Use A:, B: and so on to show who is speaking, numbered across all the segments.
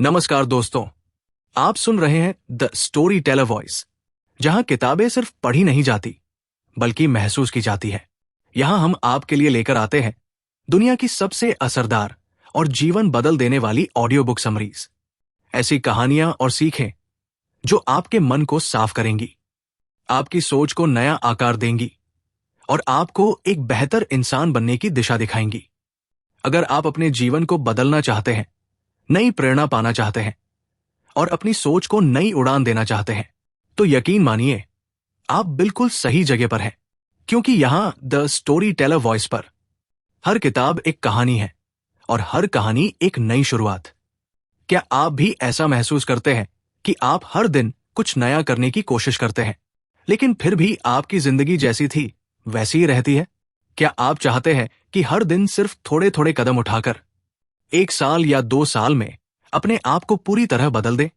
A: नमस्कार दोस्तों, आप सुन रहे हैं द स्टोरी टेलर वॉइस, जहां किताबें सिर्फ पढ़ी नहीं जाती बल्कि महसूस की जाती है। यहां हम आपके लिए लेकर आते हैं दुनिया की सबसे असरदार और जीवन बदल देने वाली ऑडियो बुक समरीज। ऐसी कहानियां और सीखें जो आपके मन को साफ करेंगी, आपकी सोच को नया आकार देंगी और आपको एक बेहतर इंसान बनने की दिशा दिखाएंगी। अगर आप अपने जीवन को बदलना चाहते हैं, नई प्रेरणा पाना चाहते हैं और अपनी सोच को नई उड़ान देना चाहते हैं, तो यकीन मानिए आप बिल्कुल सही जगह पर हैं। क्योंकि यहां द स्टोरी टेलर वॉइस पर हर किताब एक कहानी है और हर कहानी एक नई शुरुआत। क्या आप भी ऐसा महसूस करते हैं कि आप हर दिन कुछ नया करने की कोशिश करते हैं, लेकिन फिर भी आपकी जिंदगी जैसी थी वैसी ही रहती है? क्या आप चाहते हैं कि हर दिन सिर्फ थोड़े थोड़े कदम उठाकर 1 साल या 2 साल में अपने आप को पूरी तरह बदल दें?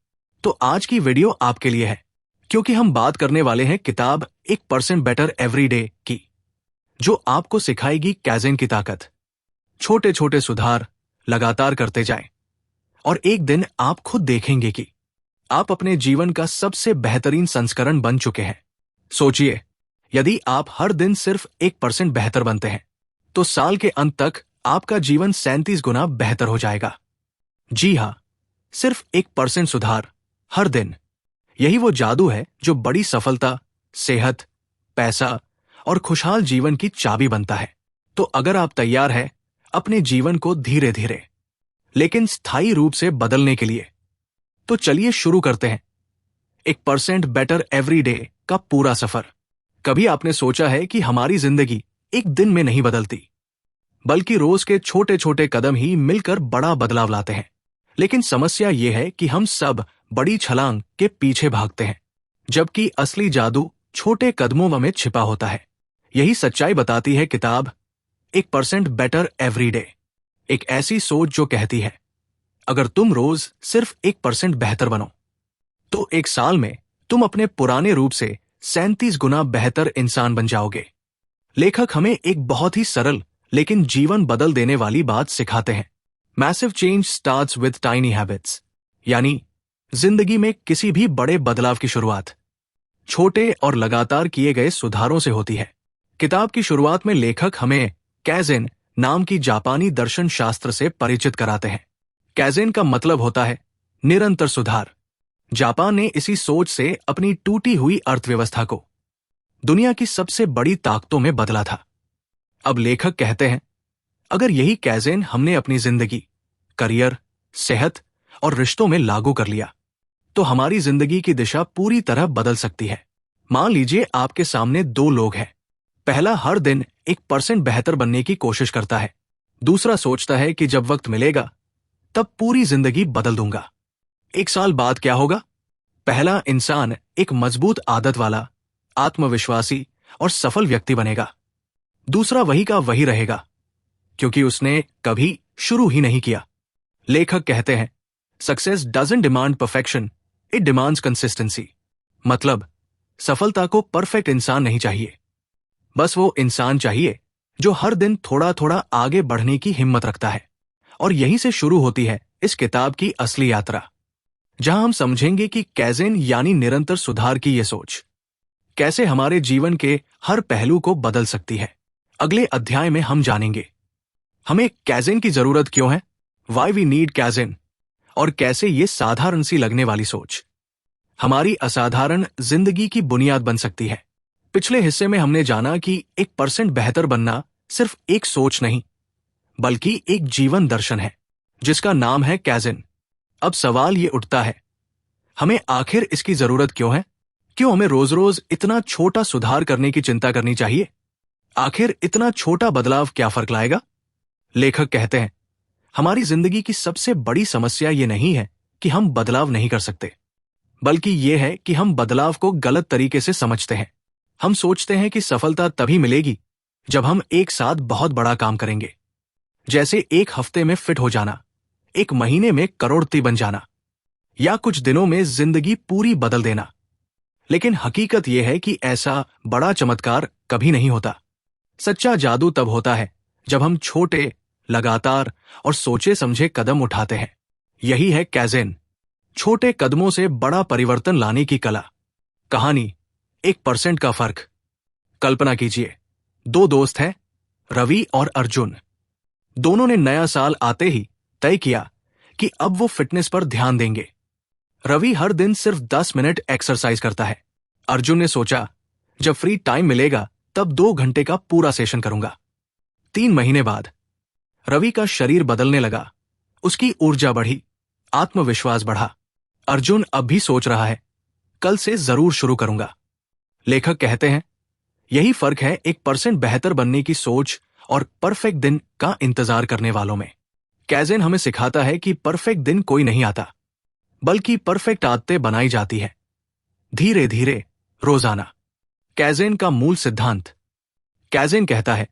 A: तो आज की वीडियो आपके लिए है, क्योंकि हम बात करने वाले हैं किताब 1% बेटर एवरी डे की, जो आपको सिखाएगी कैज़ेन की ताकत। छोटे छोटे सुधार लगातार करते जाएं और एक दिन आप खुद देखेंगे कि आप अपने जीवन का सबसे बेहतरीन संस्करण बन चुके हैं। सोचिए, यदि आप हर दिन सिर्फ 1% बेहतर बनते हैं, तो साल के अंत तक आपका जीवन 37 गुना बेहतर हो जाएगा। जी हां, सिर्फ 1% सुधार हर दिन। यही वो जादू है जो बड़ी सफलता, सेहत, पैसा और खुशहाल जीवन की चाबी बनता है। तो अगर आप तैयार हैं अपने जीवन को धीरे धीरे लेकिन स्थायी रूप से बदलने के लिए, तो चलिए शुरू करते हैं 1% बेटर एवरी डे का पूरा सफर। कभी आपने सोचा है कि हमारी जिंदगी एक दिन में नहीं बदलती, बल्कि रोज के छोटे छोटे कदम ही मिलकर बड़ा बदलाव लाते हैं। लेकिन समस्या यह है कि हम सब बड़ी छलांग के पीछे भागते हैं, जबकि असली जादू छोटे कदमों में छिपा होता है। यही सच्चाई बताती है किताब 1% बेटर एवरी डे। एक ऐसी सोच जो कहती है, अगर तुम रोज सिर्फ 1% बेहतर बनो, तो 1 साल में तुम अपने पुराने रूप से 37 गुना बेहतर इंसान बन जाओगे। लेखक हमें एक बहुत ही सरल लेकिन जीवन बदल देने वाली बात सिखाते हैं। Massive change starts with tiny habits, यानी जिंदगी में किसी भी बड़े बदलाव की शुरुआत छोटे और लगातार किए गए सुधारों से होती है। किताब की शुरुआत में लेखक हमें कैज़ेन नाम की जापानी दर्शन शास्त्र से परिचित कराते हैं। कैज़ेन का मतलब होता है निरंतर सुधार। जापान ने इसी सोच से अपनी टूटी हुई अर्थव्यवस्था को दुनिया की सबसे बड़ी ताकतों में बदला था। अब लेखक कहते हैं, अगर यही कैज़ेन हमने अपनी जिंदगी, करियर, सेहत और रिश्तों में लागू कर लिया, तो हमारी जिंदगी की दिशा पूरी तरह बदल सकती है। मान लीजिए आपके सामने 2 लोग हैं। पहला हर दिन 1% बेहतर बनने की कोशिश करता है। दूसरा सोचता है कि जब वक्त मिलेगा तब पूरी जिंदगी बदल दूंगा। 1 साल बाद क्या होगा? पहला इंसान एक मजबूत आदत वाला, आत्मविश्वासी और सफल व्यक्ति बनेगा। दूसरा वही का वही रहेगा, क्योंकि उसने कभी शुरू ही नहीं किया। लेखक कहते हैं, success doesn't demand perfection, it demands consistency. मतलब, सफलता को परफेक्ट इंसान नहीं चाहिए, बस वो इंसान चाहिए जो हर दिन थोड़ा थोड़ा आगे बढ़ने की हिम्मत रखता है। और यहीं से शुरू होती है इस किताब की असली यात्रा, जहां हम समझेंगे कि कैज़ेन यानी निरंतर सुधार की ये सोच कैसे हमारे जीवन के हर पहलू को बदल सकती है। अगले अध्याय में हम जानेंगे हमें कैज़ेन की जरूरत क्यों है, वाई वी नीड कैज़ेन, और कैसे ये साधारण सी लगने वाली सोच हमारी असाधारण जिंदगी की बुनियाद बन सकती है। पिछले हिस्से में हमने जाना कि 1% बेहतर बनना सिर्फ एक सोच नहीं, बल्कि एक जीवन दर्शन है जिसका नाम है कैज़ेन। अब सवाल ये उठता है, हमें आखिर इसकी जरूरत क्यों है? क्यों हमें रोज रोज इतना छोटा सुधार करने की चिंता करनी चाहिए? आखिर इतना छोटा बदलाव क्या फर्क लाएगा? लेखक कहते हैं, हमारी जिंदगी की सबसे बड़ी समस्या ये नहीं है कि हम बदलाव नहीं कर सकते, बल्कि ये है कि हम बदलाव को गलत तरीके से समझते हैं। हम सोचते हैं कि सफलता तभी मिलेगी जब हम एक साथ बहुत बड़ा काम करेंगे, जैसे 1 हफ्ते में फिट हो जाना, 1 महीने में करोड़पति बन जाना, या कुछ दिनों में जिंदगी पूरी बदल देना। लेकिन हकीकत यह है कि ऐसा बड़ा चमत्कार कभी नहीं होता। सच्चा जादू तब होता है जब हम छोटे, लगातार और सोचे समझे कदम उठाते हैं। यही है कैज़ेन, छोटे कदमों से बड़ा परिवर्तन लाने की कला। कहानी 1% का फर्क। कल्पना कीजिए, दो दोस्त हैं, रवि और अर्जुन। दोनों ने नया साल आते ही तय किया कि अब वो फिटनेस पर ध्यान देंगे। रवि हर दिन सिर्फ 10 मिनट एक्सरसाइज करता है। अर्जुन ने सोचा, जब फ्री टाइम मिलेगा तब 2 घंटे का पूरा सेशन करूंगा। 3 महीने बाद रवि का शरीर बदलने लगा, उसकी ऊर्जा बढ़ी, आत्मविश्वास बढ़ा। अर्जुन अब भी सोच रहा है, कल से जरूर शुरू करूंगा। लेखक कहते हैं, यही फर्क है 1% बेहतर बनने की सोच और परफेक्ट दिन का इंतजार करने वालों में। कैज़ेन हमें सिखाता है कि परफेक्ट दिन कोई नहीं आता, बल्कि परफेक्ट आदतें बनाई जाती है, धीरे धीरे, रोजाना। कैज़ेन का मूल सिद्धांत। कैज़ेन कहता है,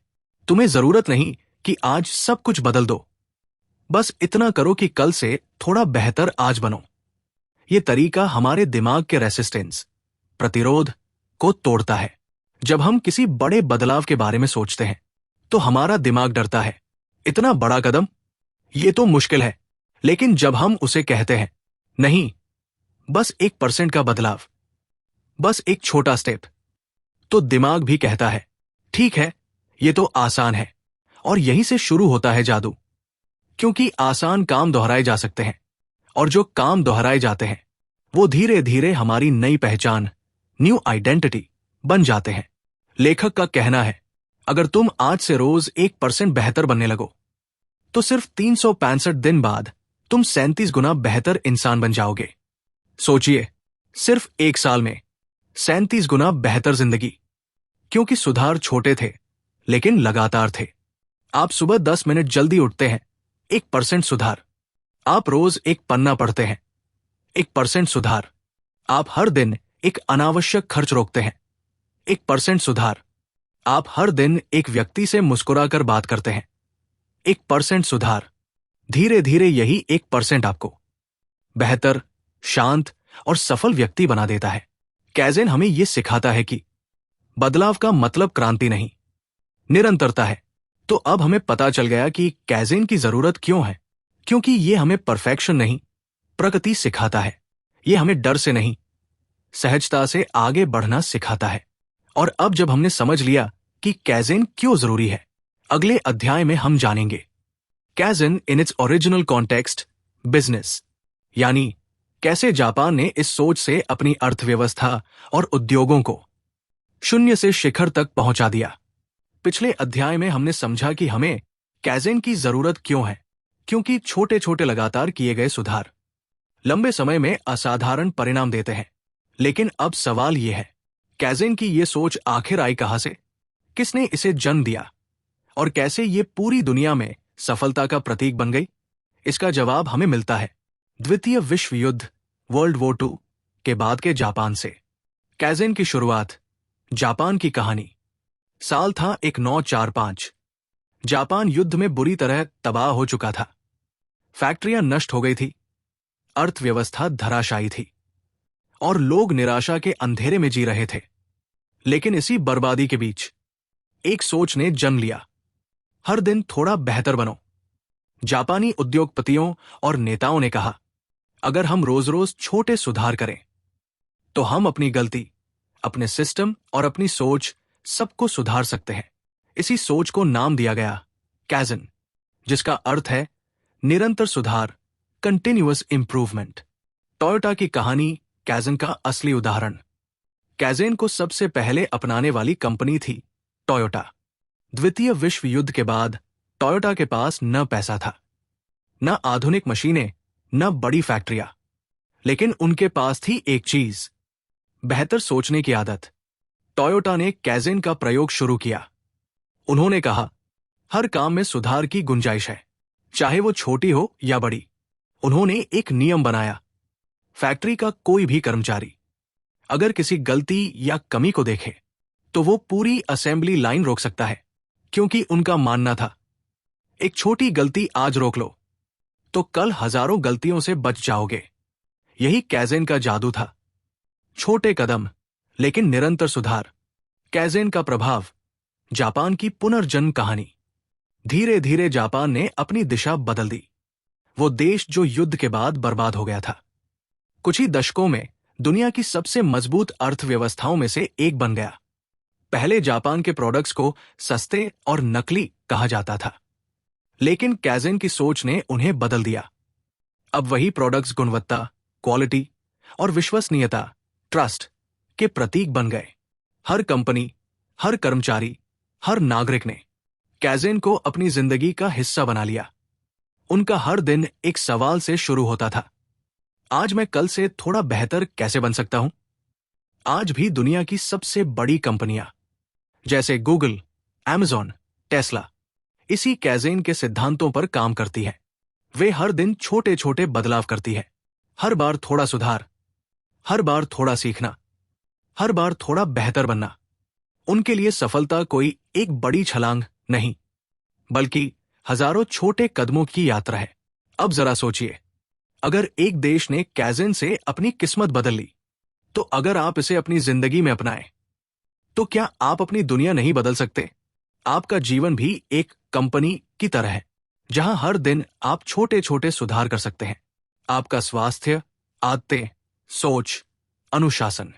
A: तुम्हें जरूरत नहीं कि आज सब कुछ बदल दो, बस इतना करो कि कल से थोड़ा बेहतर आज बनो। यह तरीका हमारे दिमाग के रेसिस्टेंस, प्रतिरोध को तोड़ता है। जब हम किसी बड़े बदलाव के बारे में सोचते हैं तो हमारा दिमाग डरता है, इतना बड़ा कदम, ये तो मुश्किल है। लेकिन जब हम उसे कहते हैं, नहीं, बस 1% का बदलाव, बस एक छोटा स्टेप, तो दिमाग भी कहता है, ठीक है, ये तो आसान है। और यहीं से शुरू होता है जादू। क्योंकि आसान काम दोहराए जा सकते हैं, और जो काम दोहराए जाते हैं वो धीरे धीरे हमारी नई पहचान, न्यू आइडेंटिटी बन जाते हैं। लेखक का कहना है, अगर तुम आज से रोज 1% बेहतर बनने लगो तो सिर्फ 365 दिन बाद तुम 37 गुना बेहतर इंसान बन जाओगे। सोचिए, सिर्फ 1 साल में 37 गुना बेहतर जिंदगी। क्योंकि सुधार छोटे थे लेकिन लगातार थे। आप सुबह 10 मिनट जल्दी उठते हैं, 1% सुधार। आप रोज एक पन्ना पढ़ते हैं, 1% सुधार। आप हर दिन एक अनावश्यक खर्च रोकते हैं, 1% सुधार। आप हर दिन एक व्यक्ति से मुस्कुराकर बात करते हैं, 1% सुधार। धीरे धीरे यही 1% आपको बेहतर, शांत और सफल व्यक्ति बना देता है। कैज़ेन हमें यह सिखाता है कि बदलाव का मतलब क्रांति नहीं, निरंतरता है। तो अब हमें पता चल गया कि कैज़ेन की जरूरत क्यों है। क्योंकि यह हमें परफेक्शन नहीं, प्रगति सिखाता है। यह हमें डर से नहीं, सहजता से आगे बढ़ना सिखाता है। और अब जब हमने समझ लिया कि कैज़ेन क्यों जरूरी है, अगले अध्याय में हम जानेंगे kaizen in its original context, business, यानी कैसे जापान ने इस सोच से अपनी अर्थव्यवस्था और उद्योगों को शून्य से शिखर तक पहुंचा दिया। पिछले अध्याय में हमने समझा कि हमें कैज़ेन की जरूरत क्यों है। क्योंकि छोटे छोटे लगातार किए गए सुधार लंबे समय में असाधारण परिणाम देते हैं। लेकिन अब सवाल यह है, कैज़ेन की यह सोच आखिर आई कहां से? किसने इसे जन्म दिया? और कैसे ये पूरी दुनिया में सफलता का प्रतीक बन गई? इसका जवाब हमें मिलता है द्वितीय विश्व युद्ध, वर्ल्ड वॉर 2 के बाद के जापान से। कैज़ेन की शुरुआत, जापान की कहानी। साल था 1945। जापान युद्ध में बुरी तरह तबाह हो चुका था। फैक्ट्रियां नष्ट हो गई थी, अर्थव्यवस्था धराशायी थी और लोग निराशा के अंधेरे में जी रहे थे। लेकिन इसी बर्बादी के बीच एक सोच ने जन्म लिया, हर दिन थोड़ा बेहतर बनो। जापानी उद्योगपतियों और नेताओं ने कहा, अगर हम रोज रोज छोटे सुधार करें तो हम अपनी गलती, अपने सिस्टम और अपनी सोच सबको सुधार सकते हैं। इसी सोच को नाम दिया गया कैज़ेन, जिसका अर्थ है निरंतर सुधार, कंटिन्यूअस इंप्रूवमेंट। टोयोटा की कहानी कैज़ेन का असली उदाहरण। कैज़ेन को सबसे पहले अपनाने वाली कंपनी थी टोयोटा। द्वितीय विश्व युद्ध के बाद टोयोटा के पास न पैसा था, न आधुनिक मशीनें, न बड़ी फैक्ट्रियां। लेकिन उनके पास थी एक चीज, बेहतर सोचने की आदत। टोयोटा ने कैज़ेन का प्रयोग शुरू किया। उन्होंने कहा, हर काम में सुधार की गुंजाइश है, चाहे वो छोटी हो या बड़ी। उन्होंने एक नियम बनाया, फैक्ट्री का कोई भी कर्मचारी अगर किसी गलती या कमी को देखे तो वो पूरी असेंबली लाइन रोक सकता है। क्योंकि उनका मानना था, एक छोटी गलती आज रोक लो तो कल हजारों गलतियों से बच जाओगे। यही कैज़ेन का जादू था, छोटे कदम लेकिन निरंतर सुधार। कैज़ेन का प्रभाव, जापान की पुनर्जन्म कहानी। धीरे धीरे जापान ने अपनी दिशा बदल दी। वो देश जो युद्ध के बाद बर्बाद हो गया था। कुछ ही दशकों में दुनिया की सबसे मजबूत अर्थव्यवस्थाओं में से एक बन गया। पहले जापान के प्रोडक्ट्स को सस्ते और नकली कहा जाता था, लेकिन कैज़ेन की सोच ने उन्हें बदल दिया। अब वही प्रोडक्ट्स गुणवत्ता, क्वालिटी और विश्वसनीयता, ट्रस्ट के प्रतीक बन गए। हर कंपनी, हर कर्मचारी, हर नागरिक ने कैज़ेन को अपनी जिंदगी का हिस्सा बना लिया। उनका हर दिन एक सवाल से शुरू होता था, आज मैं कल से थोड़ा बेहतर कैसे बन सकता हूं? आज भी दुनिया की सबसे बड़ी कंपनियां जैसे गूगल, अमेज़न, टेस्ला इसी कैज़ेन के सिद्धांतों पर काम करती है। वे हर दिन छोटे छोटे बदलाव करती है। हर बार थोड़ा सुधार, हर बार थोड़ा सीखना, हर बार थोड़ा बेहतर बनना। उनके लिए सफलता कोई एक बड़ी छलांग नहीं, बल्कि हजारों छोटे कदमों की यात्रा है। अब जरा सोचिए, अगर एक देश ने कैज़ेन से अपनी किस्मत बदल ली, तो अगर आप इसे अपनी जिंदगी में अपनाएं, तो क्या आप अपनी दुनिया नहीं बदल सकते? आपका जीवन भी एक कंपनी की तरह है, जहां हर दिन आप छोटे छोटे सुधार कर सकते हैं। आपका स्वास्थ्य, आदतें, सोच, अनुशासन,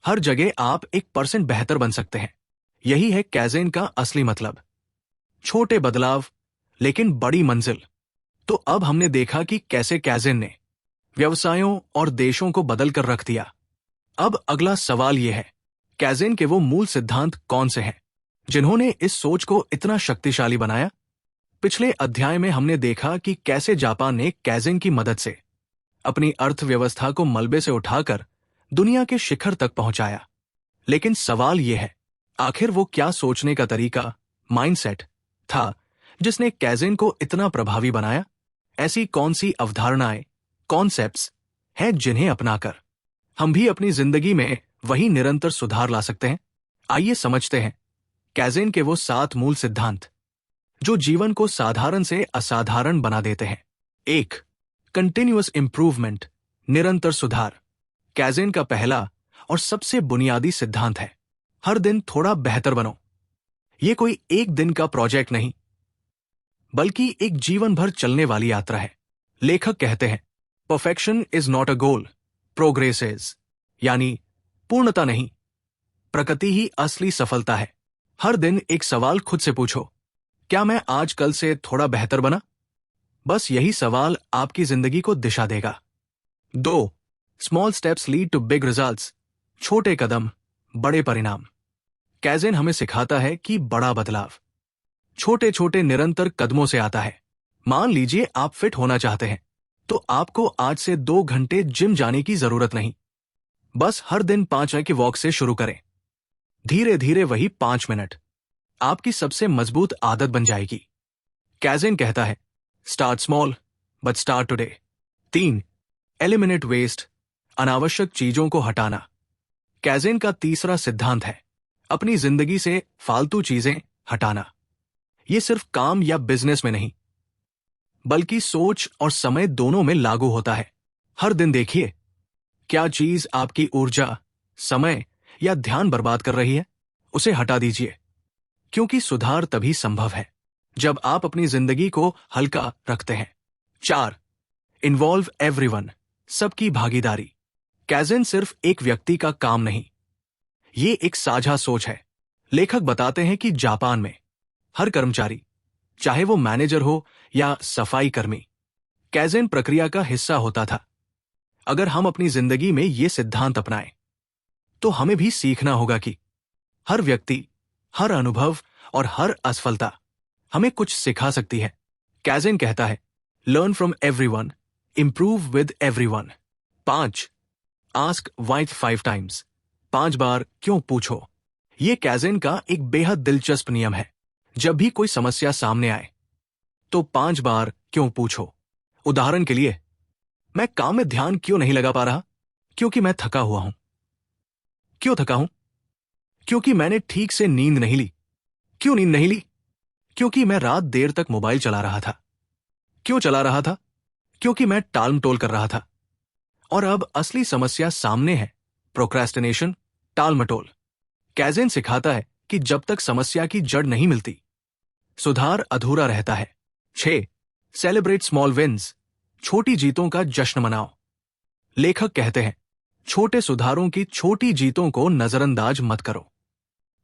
A: हर जगह आप 1% बेहतर बन सकते हैं। यही है कैज़ेन का असली मतलब। छोटे बदलाव लेकिन बड़ी मंजिल। तो अब हमने देखा कि कैसे कैज़ेन ने व्यवसायों और देशों को बदल कर रख दिया। अब अगला सवाल यह है, कैज़ेन के वो मूल सिद्धांत कौन से हैं जिन्होंने इस सोच को इतना शक्तिशाली बनाया? पिछले अध्याय में हमने देखा कि कैसे जापान ने कैज़ेन की मदद से अपनी अर्थव्यवस्था को मलबे से उठाकर दुनिया के शिखर तक पहुंचाया। लेकिन सवाल यह है, आखिर वो क्या सोचने का तरीका, माइंडसेट था जिसने कैज़ेन को इतना प्रभावी बनाया? ऐसी कौन सी अवधारणाएं, कॉन्सेप्ट्स हैं जिन्हें अपनाकर हम भी अपनी जिंदगी में वही निरंतर सुधार ला सकते हैं? आइए समझते हैं कैज़ेन के वो 7 मूल सिद्धांत जो जीवन को साधारण से असाधारण बना देते हैं। 1. कंटिन्यूअस इंप्रूवमेंट, निरंतर सुधार। कैज़ेन का पहला और सबसे बुनियादी सिद्धांत है, हर दिन थोड़ा बेहतर बनो। यह कोई एक दिन का प्रोजेक्ट नहीं, बल्कि एक जीवन भर चलने वाली यात्रा है। लेखक कहते हैं, perfection is not a goal, progress is. यानी पूर्णता नहीं, प्रगति ही असली सफलता है। हर दिन एक सवाल खुद से पूछो, क्या मैं आज कल से थोड़ा बेहतर बना? बस यही सवाल आपकी जिंदगी को दिशा देगा। 2. Small steps lead to big results, छोटे कदम बड़े परिणाम। कैज़ेन हमें सिखाता है कि बड़ा बदलाव छोटे छोटे निरंतर कदमों से आता है। मान लीजिए आप फिट होना चाहते हैं, तो आपको आज से 2 घंटे जिम जाने की जरूरत नहीं। बस हर दिन 5 मिनट की वॉक से शुरू करें। धीरे धीरे वही 5 मिनट आपकी सबसे मजबूत आदत बन जाएगी। कैज़ेन कहता है, start small but start today. 3. Eliminate waste, अनावश्यक चीजों को हटाना। कैज़ेन का तीसरा सिद्धांत है, अपनी जिंदगी से फालतू चीजें हटाना। यह सिर्फ काम या बिजनेस में नहीं, बल्कि सोच और समय दोनों में लागू होता है। हर दिन देखिए, क्या चीज आपकी ऊर्जा, समय या ध्यान बर्बाद कर रही है? उसे हटा दीजिए, क्योंकि सुधार तभी संभव है जब आप अपनी जिंदगी को हल्का रखते हैं। 4. इन्वॉल्व एवरीवन, सबकी भागीदारी। कैज़ेन सिर्फ एक व्यक्ति का काम नहीं, ये एक साझा सोच है। लेखक बताते हैं कि जापान में हर कर्मचारी, चाहे वो मैनेजर हो या सफाई कर्मी, कैज़ेन प्रक्रिया का हिस्सा होता था। अगर हम अपनी जिंदगी में ये सिद्धांत अपनाएं, तो हमें भी सीखना होगा कि हर व्यक्ति, हर अनुभव और हर असफलता हमें कुछ सिखा सकती है। कैज़ेन कहता है, learn from everyone, improve with everyone. 5. Ask why 5 times, 5 बार क्यों पूछो। यह कैज़ेन का एक बेहद दिलचस्प नियम है। जब भी कोई समस्या सामने आए, तो 5 बार क्यों पूछो। उदाहरण के लिए, मैं काम में ध्यान क्यों नहीं लगा पा रहा? क्योंकि मैं थका हुआ हूं। क्यों थका हूं? क्योंकि मैंने ठीक से नींद नहीं ली। क्यों नींद नहीं ली? क्योंकि मैं रात देर तक मोबाइल चला रहा था। क्यों चला रहा था? क्योंकि मैं टालमटोल कर रहा था। और अब असली समस्या सामने है, प्रोक्रेस्टिनेशन, टालमटोल। कैज़ेन सिखाता है कि जब तक समस्या की जड़ नहीं मिलती, सुधार अधूरा रहता है। 6. सेलिब्रेट स्मॉल विन्स, छोटी जीतों का जश्न मनाओ। लेखक कहते हैं, छोटे सुधारों की छोटी जीतों को नजरअंदाज मत करो।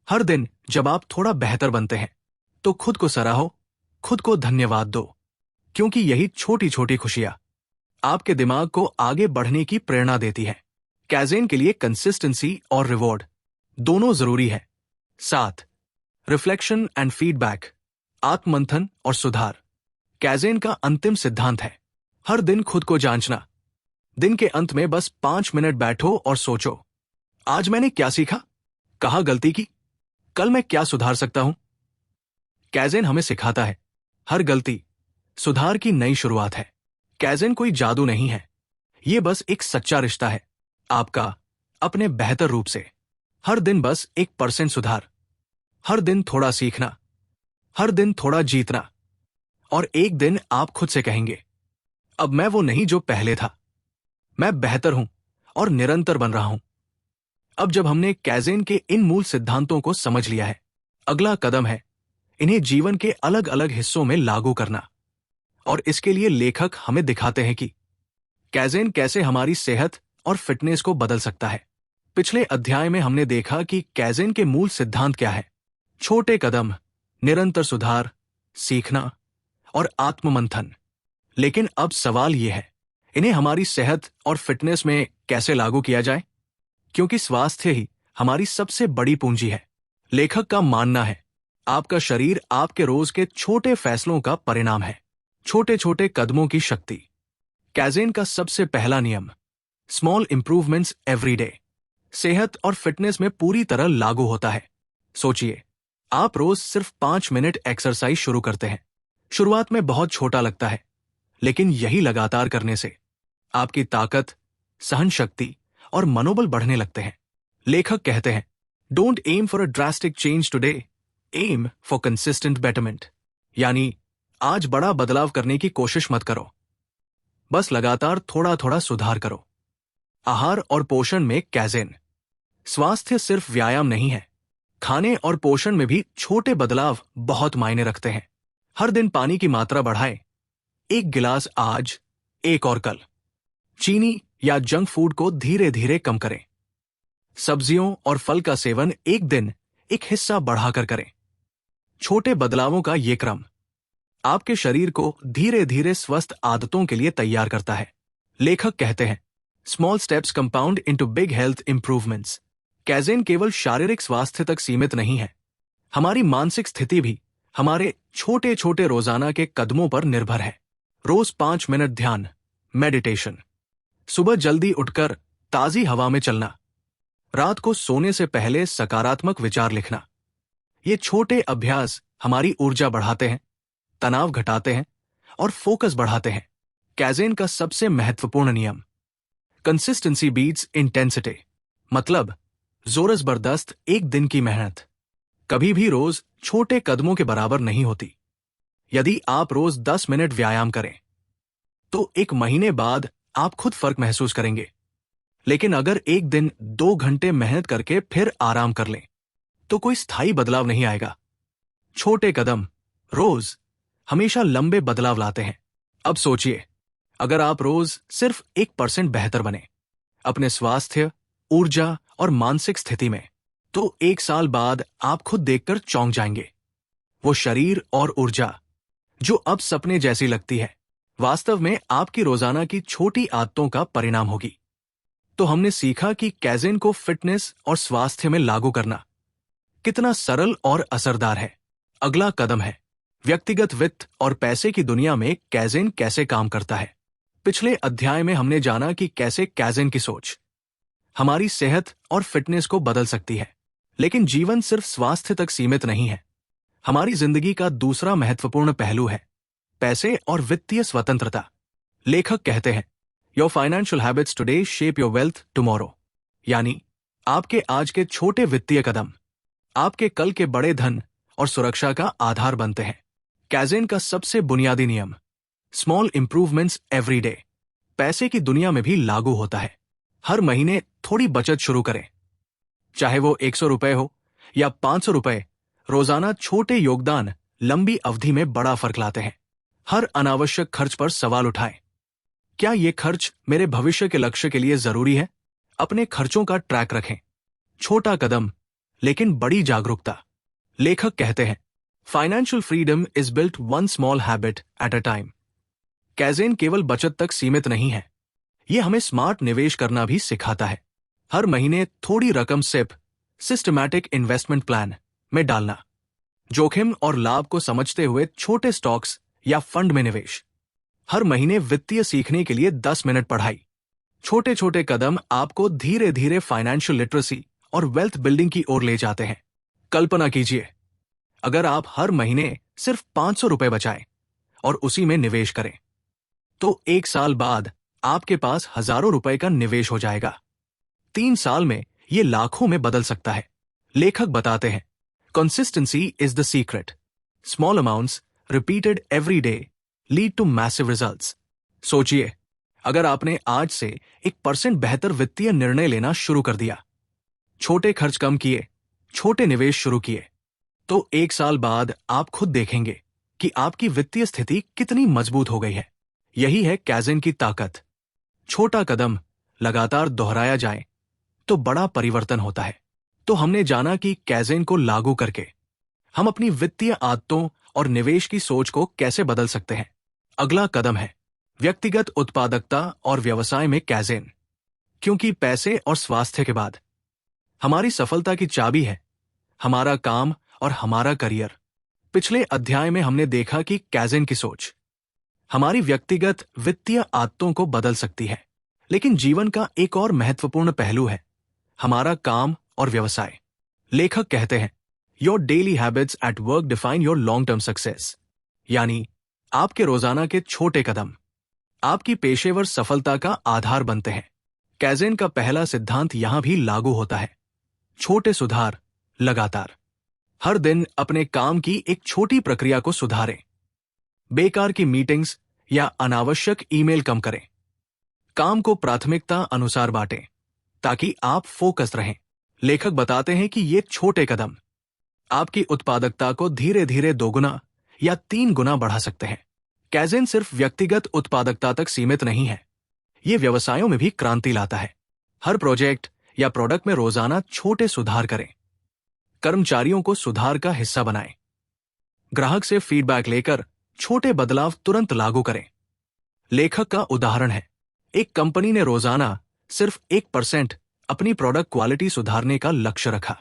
A: हर दिन जब आप थोड़ा बेहतर बनते हैं तो खुद को सराहो, खुद को धन्यवाद दो, क्योंकि यही छोटी छोटी खुशियां आपके दिमाग को आगे बढ़ने की प्रेरणा देती है। कैज़ेन के लिए कंसिस्टेंसी और रिवॉर्ड दोनों जरूरी है। 7. रिफ्लेक्शन एंड फीडबैक, आत्ममंथन और सुधार। कैज़ेन का अंतिम सिद्धांत है, हर दिन खुद को जांचना। दिन के अंत में बस 5 मिनट बैठो और सोचो, आज मैंने क्या सीखा, कहाँ गलती की, कल मैं क्या सुधार सकता हूं। कैज़ेन हमें सिखाता है, हर गलती सुधार की नई शुरुआत है। कैज़ेन कोई जादू नहीं है, ये बस एक सच्चा रिश्ता है आपका अपने बेहतर रूप से। हर दिन बस 1% सुधार, हर दिन थोड़ा सीखना, हर दिन थोड़ा जीतना, और एक दिन आप खुद से कहेंगे, अब मैं वो नहीं जो पहले था, मैं बेहतर हूं और निरंतर बन रहा हूं। अब जब हमने कैज़ेन के इन मूल सिद्धांतों को समझ लिया है, अगला कदम है इन्हें जीवन के अलग अलग हिस्सों में लागू करना। और इसके लिए लेखक हमें दिखाते हैं कि कैज़ेन कैसे हमारी सेहत और फिटनेस को बदल सकता है। पिछले अध्याय में हमने देखा कि कैज़ेन के मूल सिद्धांत क्या है, छोटे कदम, निरंतर सुधार, सीखना और आत्ममंथन। लेकिन अब सवाल यह है, इन्हें हमारी सेहत और फिटनेस में कैसे लागू किया जाए, क्योंकि स्वास्थ्य ही हमारी सबसे बड़ी पूंजी है। लेखक का मानना है, आपका शरीर आपके रोज के छोटे फैसलों का परिणाम है, छोटे छोटे कदमों की शक्ति। कैज़ेन का सबसे पहला नियम, स्मॉल इंप्रूवमेंट्स एवरी डे, सेहत और फिटनेस में पूरी तरह लागू होता है। सोचिए, आप रोज सिर्फ 5 मिनट एक्सरसाइज शुरू करते हैं। शुरुआत में बहुत छोटा लगता है, लेकिन यही लगातार करने से आपकी ताकत, सहन शक्ति और मनोबल बढ़ने लगते हैं। लेखक कहते हैं, don't aim for a drastic change today, aim for consistent betterment. यानी आज बड़ा बदलाव करने की कोशिश मत करो, बस लगातार थोड़ा थोड़ा सुधार करो। आहार और पोषण में कैज़ेन, स्वास्थ्य सिर्फ व्यायाम नहीं है, खाने और पोषण में भी छोटे बदलाव बहुत मायने रखते हैं। हर दिन पानी की मात्रा बढ़ाएं, 1 गिलास आज, 1 और कल। चीनी या जंक फूड को धीरे धीरे कम करें। सब्जियों और फल का सेवन एक दिन एक हिस्सा बढ़ाकर करें। छोटे बदलावों का ये क्रम आपके शरीर को धीरे धीरे स्वस्थ आदतों के लिए तैयार करता है। लेखक कहते हैं, small steps compound into big health improvements. Kaizen केवल शारीरिक स्वास्थ्य तक सीमित नहीं है, हमारी मानसिक स्थिति भी हमारे छोटे छोटे रोजाना के कदमों पर निर्भर है। रोज 5 मिनट ध्यान, मेडिटेशन, सुबह जल्दी उठकर ताजी हवा में चलना, रात को सोने से पहले सकारात्मक विचार लिखना। ये छोटे अभ्यास हमारी ऊर्जा बढ़ाते हैं, तनाव घटाते हैं और फोकस बढ़ाते हैं। कैज़ेन का सबसे महत्वपूर्ण नियम, कंसिस्टेंसी बीट्स इंटेंसिटी, मतलब जोर जबरदस्त एक दिन की मेहनत कभी भी रोज छोटे कदमों के बराबर नहीं होती। यदि आप रोज 10 मिनट व्यायाम करें तो 1 महीने बाद आप खुद फर्क महसूस करेंगे। लेकिन अगर एक दिन 2 घंटे मेहनत करके फिर आराम कर लें तो कोई स्थायी बदलाव नहीं आएगा। छोटे कदम रोज हमेशा लंबे बदलाव लाते हैं। अब सोचिए, अगर आप रोज सिर्फ 1% बेहतर बने अपने स्वास्थ्य, ऊर्जा और मानसिक स्थिति में, तो 1 साल बाद आप खुद देखकर चौंक जाएंगे। वो शरीर और ऊर्जा जो अब सपने जैसी लगती है, वास्तव में आपकी रोजाना की छोटी आदतों का परिणाम होगी। तो हमने सीखा कि कैज़ेन को फिटनेस और स्वास्थ्य में लागू करना कितना सरल और असरदार है। अगला कदम है, व्यक्तिगत वित्त और पैसे की दुनिया में कैज़ेन कैसे काम करता है। पिछले अध्याय में हमने जाना कि कैसे कैज़ेन की सोच हमारी सेहत और फिटनेस को बदल सकती है। लेकिन जीवन सिर्फ स्वास्थ्य तक सीमित नहीं है। हमारी जिंदगी का दूसरा महत्वपूर्ण पहलू है पैसे और वित्तीय स्वतंत्रता। लेखक कहते हैं, your financial habits today shape your wealth tomorrow. यानी आपके आज के छोटे वित्तीय कदम आपके कल के बड़े धन और सुरक्षा का आधार बनते हैं। कैज़ेन का सबसे बुनियादी नियम, स्मॉल इंप्रूवमेंट्स एवरी डे, पैसे की दुनिया में भी लागू होता है। हर महीने थोड़ी बचत शुरू करें, चाहे वो 100 रुपए हो या 500 रुपए। रोजाना छोटे योगदान लंबी अवधि में बड़ा फर्क लाते हैं। हर अनावश्यक खर्च पर सवाल उठाएं, क्या ये खर्च मेरे भविष्य के लक्ष्य के लिए जरूरी है? अपने खर्चों का ट्रैक रखें। छोटा कदम लेकिन बड़ी जागरूकता। लेखक कहते हैं, financial freedom is built one small habit at a time. Kaizen केवल बचत तक सीमित नहीं है, ये हमें स्मार्ट निवेश करना भी सिखाता है। हर महीने थोड़ी रकम सिस्टमैटिक इन्वेस्टमेंट प्लान में डालना, जोखिम और लाभ को समझते हुए छोटे स्टॉक्स या फंड में निवेश। हर महीने वित्तीय सीखने के लिए 10 मिनट पढ़ाई। छोटे छोटे कदम आपको धीरे धीरे फाइनेंशियल लिटरेसी और वेल्थ बिल्डिंग की ओर ले जाते हैं। कल्पना कीजिए, अगर आप हर महीने सिर्फ 500 रुपए बचाएं और उसी में निवेश करें, तो 1 साल बाद आपके पास हजारों रुपए का निवेश हो जाएगा। 3 साल में ये लाखों में बदल सकता है। लेखक बताते हैं, consistency is the secret. Small amounts repeated every day lead to massive results. सोचिए, अगर आपने आज से 1% बेहतर वित्तीय निर्णय लेना शुरू कर दिया, छोटे खर्च कम किए, छोटे निवेश शुरू किए, तो 1 साल बाद आप खुद देखेंगे कि आपकी वित्तीय स्थिति कितनी मजबूत हो गई है। यही है कैज़ेन की ताकत। छोटा कदम लगातार दोहराया जाए तो बड़ा परिवर्तन होता है। तो हमने जाना कि कैज़ेन को लागू करके हम अपनी वित्तीय आदतों और निवेश की सोच को कैसे बदल सकते हैं। अगला कदम है व्यक्तिगत उत्पादकता और व्यवसाय में कैज़ेन, क्योंकि पैसे और स्वास्थ्य के बाद हमारी सफलता की चाबी है हमारा काम और हमारा करियर। पिछले अध्याय में हमने देखा कि कैज़ेन की सोच हमारी व्यक्तिगत वित्तीय आदतों को बदल सकती है, लेकिन जीवन का एक और महत्वपूर्ण पहलू है हमारा काम और व्यवसाय। लेखक कहते हैं, your daily habits at work define your long term success. यानी आपके रोजाना के छोटे कदम आपकी पेशेवर सफलता का आधार बनते हैं। कैज़ेन का पहला सिद्धांत यहां भी लागू होता है, छोटे सुधार लगातार। हर दिन अपने काम की एक छोटी प्रक्रिया को सुधारें। बेकार की मीटिंग्स या अनावश्यक ईमेल कम करें। काम को प्राथमिकता अनुसार बांटें ताकि आप फोकस रहें। लेखक बताते हैं कि ये छोटे कदम आपकी उत्पादकता को धीरे धीरे 2 गुना या 3 गुना बढ़ा सकते हैं। कैज़ेन सिर्फ व्यक्तिगत उत्पादकता तक सीमित नहीं है, ये व्यवसायों में भी क्रांति लाता है। हर प्रोजेक्ट या प्रोडक्ट में रोजाना छोटे सुधार करें। कर्मचारियों को सुधार का हिस्सा बनाएं। ग्राहक से फीडबैक लेकर छोटे बदलाव तुरंत लागू करें। लेखक का उदाहरण है, एक कंपनी ने रोजाना सिर्फ 1% अपनी प्रोडक्ट क्वालिटी सुधारने का लक्ष्य रखा।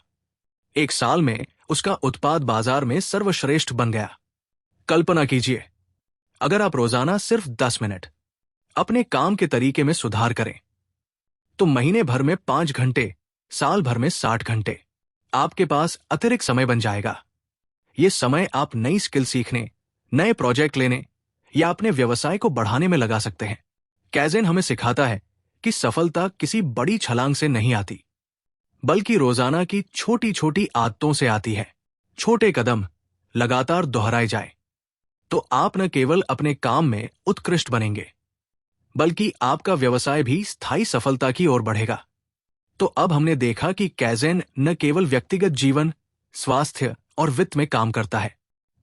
A: 1 साल में उसका उत्पाद बाजार में सर्वश्रेष्ठ बन गया। कल्पना कीजिए, अगर आप रोजाना सिर्फ 10 मिनट अपने काम के तरीके में सुधार करें, तो महीने भर में 5 घंटे, साल भर में 60 घंटे आपके पास अतिरिक्त समय बन जाएगा। ये समय आप नई स्किल सीखने, नए प्रोजेक्ट लेने या अपने व्यवसाय को बढ़ाने में लगा सकते हैं। कैज़ेन हमें सिखाता है कि सफलता किसी बड़ी छलांग से नहीं आती, बल्कि रोजाना की छोटी छोटी आदतों से आती है। छोटे कदम लगातार दोहराए जाए तो आप न केवल अपने काम में उत्कृष्ट बनेंगे, बल्कि आपका व्यवसाय भी स्थायी सफलता की ओर बढ़ेगा। तो अब हमने देखा कि कैज़ेन न केवल व्यक्तिगत जीवन, स्वास्थ्य और वित्त में काम करता है,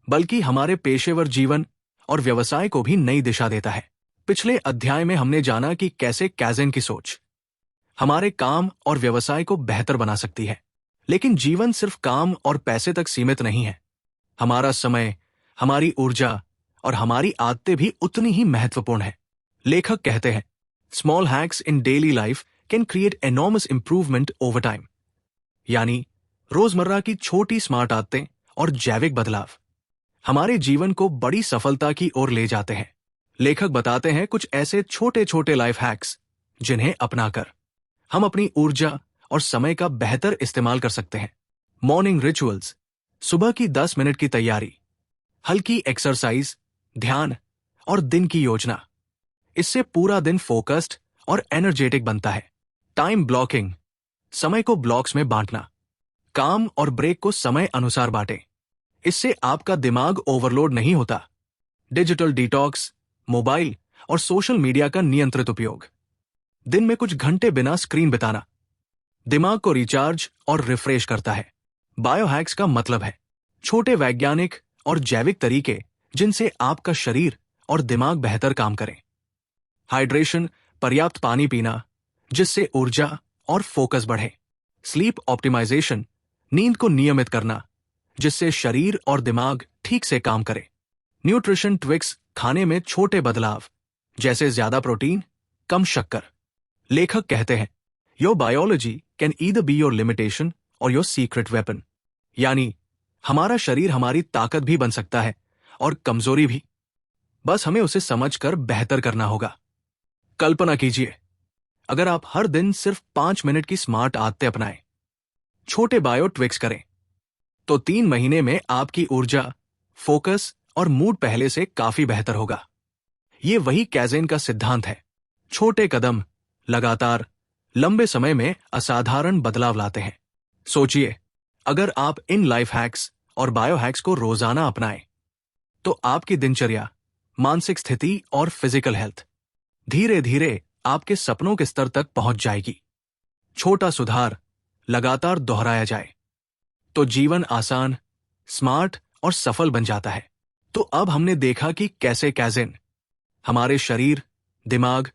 A: बल्कि हमारे पेशेवर जीवन और व्यवसाय को भी नई दिशा देता है। पिछले अध्याय में हमने जाना कि कैसे कैज़ेन की सोच हमारे काम और व्यवसाय को बेहतर बना सकती है। लेकिन जीवन सिर्फ काम और पैसे तक सीमित नहीं है। हमारा समय, हमारी ऊर्जा और हमारी आदतें भी उतनी ही महत्वपूर्ण है। लेखक कहते हैं, small hacks in daily life can create enormous improvement over time. यानी रोजमर्रा की छोटी स्मार्ट आदतें और जैविक बदलाव हमारे जीवन को बड़ी सफलता की ओर ले जाते हैं। लेखक बताते हैं कुछ ऐसे छोटे छोटे लाइफ हैक्स जिन्हें अपनाकर हम अपनी ऊर्जा और समय का बेहतर इस्तेमाल कर सकते हैं। मॉर्निंग रिचुअल्स, सुबह की 10 मिनट की तैयारी, हल्की एक्सरसाइज, ध्यान और दिन की योजना। इससे पूरा दिन फोकस्ड और एनर्जेटिक बनता है। टाइम ब्लॉकिंग, समय को ब्लॉक्स में बांटना। काम और ब्रेक को समय अनुसार बांटें। इससे आपका दिमाग ओवरलोड नहीं होता। डिजिटल डिटॉक्स, मोबाइल और सोशल मीडिया का नियंत्रित उपयोग। दिन में कुछ घंटे बिना स्क्रीन बिताना दिमाग को रिचार्ज और रिफ्रेश करता है। बायोहैक्स का मतलब है छोटे वैज्ञानिक और जैविक तरीके जिनसे आपका शरीर और दिमाग बेहतर काम करें। हाइड्रेशन, पर्याप्त पानी पीना, जिससे ऊर्जा और फोकस बढ़े। स्लीप ऑप्टिमाइजेशन, नींद को नियमित करना, जिससे शरीर और दिमाग ठीक से काम करे। न्यूट्रिशन ट्विक्स, खाने में छोटे बदलाव, जैसे ज्यादा प्रोटीन, कम शक्कर। लेखक कहते हैं, your biology can either be your limitation और योर सीक्रेट वेपन। यानी हमारा शरीर हमारी ताकत भी बन सकता है और कमजोरी भी, बस हमें उसे समझकर बेहतर करना होगा। कल्पना कीजिए, अगर आप हर दिन सिर्फ 5 मिनट की स्मार्ट आदतें अपनाएं, छोटे बायो ट्विक्स करें, तो 3 महीने में आपकी ऊर्जा, फोकस और मूड पहले से काफी बेहतर होगा। ये वही कैज़ेन का सिद्धांत है। छोटे कदम लगातार लंबे समय में असाधारण बदलाव लाते हैं। सोचिए, अगर आप इन लाइफ हैक्स और बायो हैक्स को रोजाना अपनाएं, तो आपकी दिनचर्या, मानसिक स्थिति और फिजिकल हेल्थ धीरे धीरे आपके सपनों के स्तर तक पहुंच जाएगी। छोटा सुधार लगातार दोहराया जाए तो जीवन आसान, स्मार्ट और सफल बन जाता है। तो अब हमने देखा कि कैसे कैज़ेन हमारे शरीर, दिमाग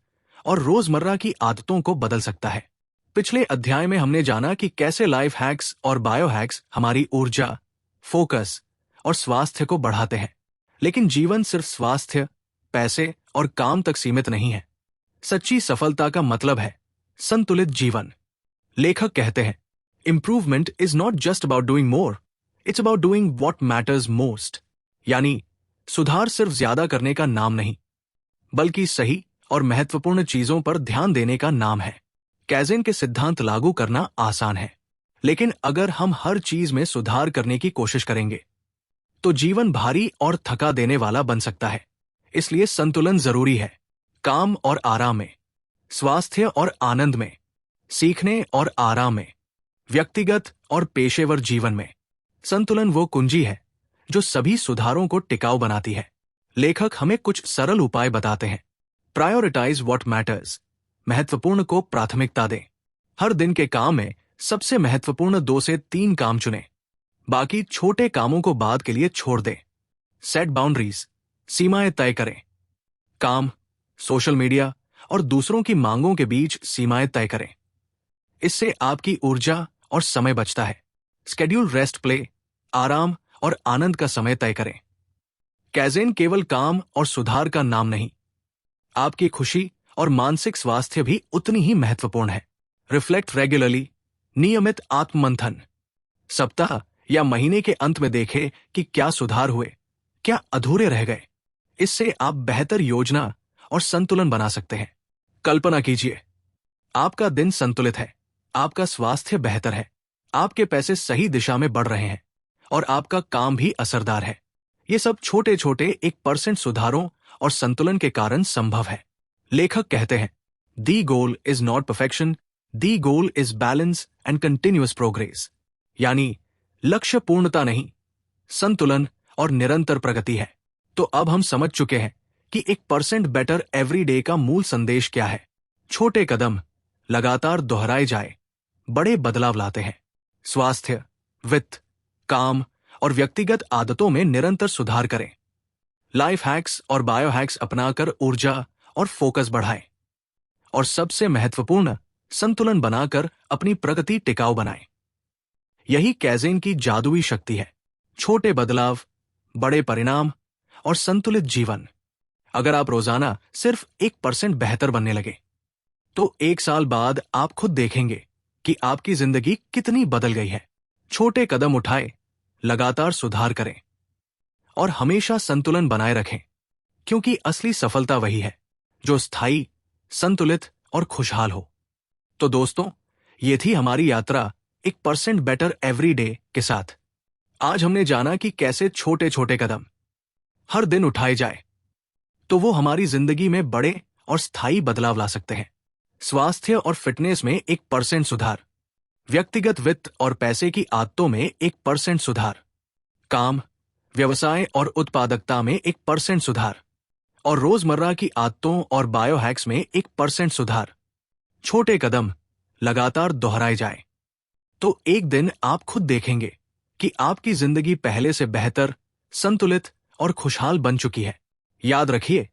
A: और रोजमर्रा की आदतों को बदल सकता है। पिछले अध्याय में हमने जाना कि कैसे लाइफ हैक्स और बायो हैक्स हमारी ऊर्जा, फोकस और स्वास्थ्य को बढ़ाते हैं। लेकिन जीवन सिर्फ स्वास्थ्य, पैसे और काम तक सीमित नहीं है। सच्ची सफलता का मतलब है संतुलित जीवन। लेखक कहते हैं, improvement is not just about doing more, it's about doing what matters most. यानी सुधार सिर्फ ज्यादा करने का नाम नहीं, बल्कि सही और महत्वपूर्ण चीजों पर ध्यान देने का नाम है। कैज़ेन के सिद्धांत लागू करना आसान है, लेकिन अगर हम हर चीज में सुधार करने की कोशिश करेंगे, तो जीवन भारी और थका देने वाला बन सकता है। इसलिए संतुलन जरूरी है। काम और आराम में, स्वास्थ्य और आनंद में, सीखने और आराम में, व्यक्तिगत और पेशेवर जीवन में। संतुलन वो कुंजी है जो सभी सुधारों को टिकाऊ बनाती है। लेखक हमें कुछ सरल उपाय बताते हैं। प्रायोरिटाइज व्हाट मैटर्स, महत्वपूर्ण को प्राथमिकता दें। हर दिन के काम में सबसे महत्वपूर्ण 2 से 3 काम चुनें, बाकी छोटे कामों को बाद के लिए छोड़ दें। सेट बाउंड्रीज, सीमाएं तय करें। काम, सोशल मीडिया और दूसरों की मांगों के बीच सीमाएं तय करें। इससे आपकी ऊर्जा और समय बचता है। स्केड्यूल रेस्ट, प्ले, आराम और आनंद का समय तय करें। कैज़ेन केवल काम और सुधार का नाम नहीं, आपकी खुशी और मानसिक स्वास्थ्य भी उतनी ही महत्वपूर्ण है। रिफ्लेक्ट रेगुलरली, नियमित आत्ममंथन। सप्ताह या महीने के अंत में देखें कि क्या सुधार हुए, क्या अधूरे रह गए। इससे आप बेहतर योजना और संतुलन बना सकते हैं। कल्पना कीजिए, आपका दिन संतुलित है, आपका स्वास्थ्य बेहतर है, आपके पैसे सही दिशा में बढ़ रहे हैं और आपका काम भी असरदार है। ये सब छोटे छोटे 1% सुधारों और संतुलन के कारण संभव है। लेखक कहते हैं, the goal is not perfection, the goal is balance and continuous progress. यानी लक्ष्य पूर्णता नहीं, संतुलन और निरंतर प्रगति है। तो अब हम समझ चुके हैं कि 1% बेटर एवरी डे का मूल संदेश क्या है। छोटे कदम लगातार दोहराए जाए बड़े बदलाव लाते हैं। स्वास्थ्य, वित्त, काम और व्यक्तिगत आदतों में निरंतर सुधार करें। लाइफ हैक्स और बायो हैक्स अपनाकर ऊर्जा और फोकस बढ़ाएं। और सबसे महत्वपूर्ण, संतुलन बनाकर अपनी प्रगति टिकाऊ बनाएं। यही कैज़ेन की जादुई शक्ति है। छोटे बदलाव, बड़े परिणाम और संतुलित जीवन। अगर आप रोजाना सिर्फ 1% बेहतर बनने लगे, तो 1 साल बाद आप खुद देखेंगे कि आपकी जिंदगी कितनी बदल गई है। छोटे कदम उठाएं, लगातार सुधार करें और हमेशा संतुलन बनाए रखें, क्योंकि असली सफलता वही है जो स्थायी, संतुलित और खुशहाल हो। तो दोस्तों, ये थी हमारी यात्रा 1% बेटर एवरी डे के साथ। आज हमने जाना कि कैसे छोटे छोटे कदम हर दिन उठाए जाए तो वो हमारी जिंदगी में बड़े और स्थायी बदलाव ला सकते हैं। स्वास्थ्य और फिटनेस में 1% सुधार, व्यक्तिगत वित्त और पैसे की आदतों में 1% सुधार, काम, व्यवसाय और उत्पादकता में 1% सुधार और रोजमर्रा की आदतों और बायो हैक्स में 1% सुधार। छोटे कदम लगातार दोहराए जाएं, तो एक दिन आप खुद देखेंगे कि आपकी जिंदगी पहले से बेहतर, संतुलित और खुशहाल बन चुकी है। याद रखिए,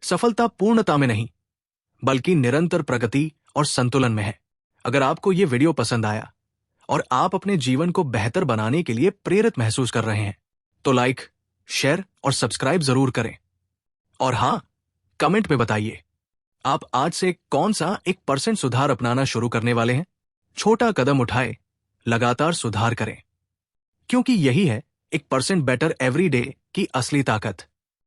A: सफलता पूर्णता में नहीं, बल्कि निरंतर प्रगति और संतुलन में है। अगर आपको ये वीडियो पसंद आया और आप अपने जीवन को बेहतर बनाने के लिए प्रेरित महसूस कर रहे हैं, तो लाइक, शेयर और सब्सक्राइब जरूर करें। और हाँ, कमेंट में बताइए, आप आज से कौन सा 1% सुधार अपनाना शुरू करने वाले हैं। छोटा कदम उठाए, लगातार सुधार करें, क्योंकि यही है 1% बेटर एवरी डे की असली ताकत।